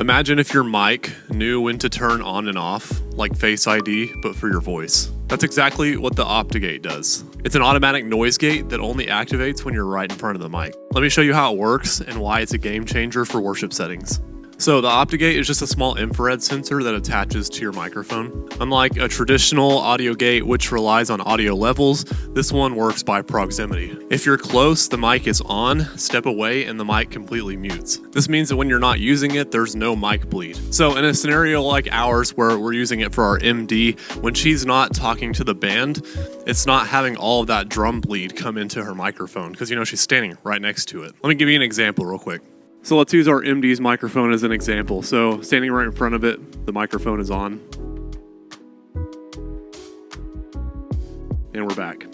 Imagine if your mic knew when to turn on and off, like Face ID, but for your voice. That's exactly what the Optigate does. It's an automatic noise gate that only activates when you're right in front of the mic. Let me show you how it works and why it's a game changer for worship settings. So the Optigate is just a small infrared sensor that attaches to your microphone. Unlike a traditional audio gate, which relies on audio levels, this one works by proximity. If you're close, the mic is on, step away, and the mic completely mutes. This means that when you're not using it, there's no mic bleed. So in a scenario like ours, where we're using it for our MD, when she's not talking to the band, it's not having all of that drum bleed come into her microphone, because she's standing right next to it. Let me give you an example real quick. So let's use our MD's microphone as an example. So standing right in front of it, the microphone is on. And we're back.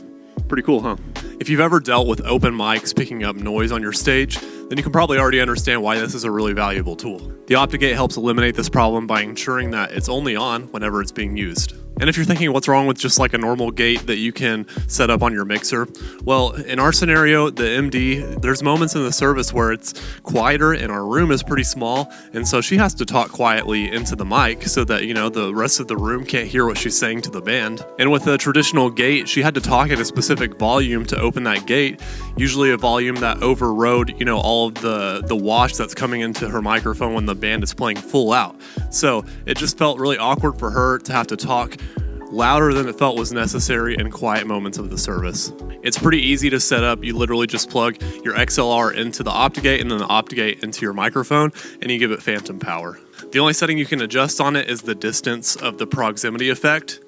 Pretty cool, huh? If you've ever dealt with open mics picking up noise on your stage, then you can probably already understand why this is a really valuable tool. The Optigate helps eliminate this problem by ensuring that it's only on whenever it's being used. And if you're thinking what's wrong with just like a normal gate that you can set up on your mixer, well, in our scenario, the MD, there's moments in the service where it's quieter and our room is pretty small, and so she has to talk quietly into the mic so that, the rest of the room can't hear what she's saying to the band. And with a traditional gate, she had to talk at a specific volume to open that gate, usually a volume that overrode, all of the wash that's coming into her microphone when the band is playing full out. So it just felt really awkward for her to have to talk louder than it felt was necessary in quiet moments of the service. It's pretty easy to set up. You literally just plug your XLR into the Optigate and then the Optigate into your microphone, and you give it phantom power. The only setting you can adjust on it is the distance of the proximity effect.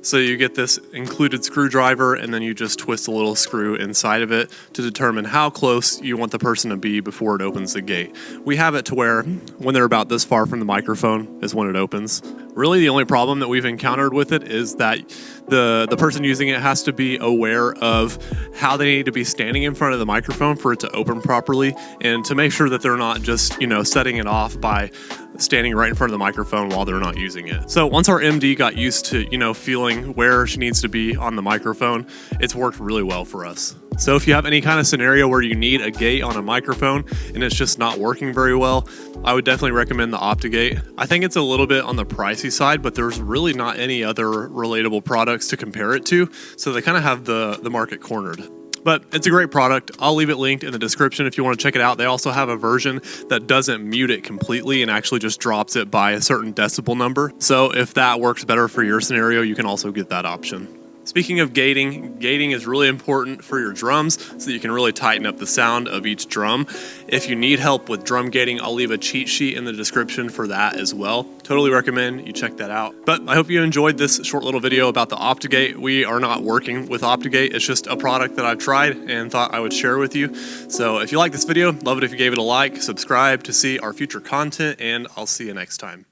So you get this included screwdriver, and then you just twist a little screw inside of it to determine how close you want the person to be before it opens the gate. We have it to where when they're about this far from the microphone is when it opens. Really, the only problem that we've encountered with it is that the person using it has to be aware of how they need to be standing in front of the microphone for it to open properly, and to make sure that they're not just, setting it off by standing right in front of the microphone while they're not using it. So once our MD got used to, feeling where she needs to be on the microphone, it's worked really well for us. So if you have any kind of scenario where you need a gate on a microphone and it's just not working very well, I would definitely recommend the Optigate. I think it's a little bit on the pricey side, but there's really not any other relatable products to compare it to, so they kind of have the market cornered. But it's a great product. I'll leave it linked in the description if you want to check it out. They also have a version that doesn't mute it completely and actually just drops it by a certain decibel number. So if that works better for your scenario, you can also get that option. Speaking of gating is really important for your drums so that you can really tighten up the sound of each drum. If you need help with drum gating, I'll leave a cheat sheet in the description for that as well. Totally recommend you check that out. But I hope you enjoyed this short little video about the Optigate. We are not working with Optigate. It's just a product that I've tried and thought I would share with you. So if you like this video, love it if you gave it a like, subscribe to see our future content, and I'll see you next time.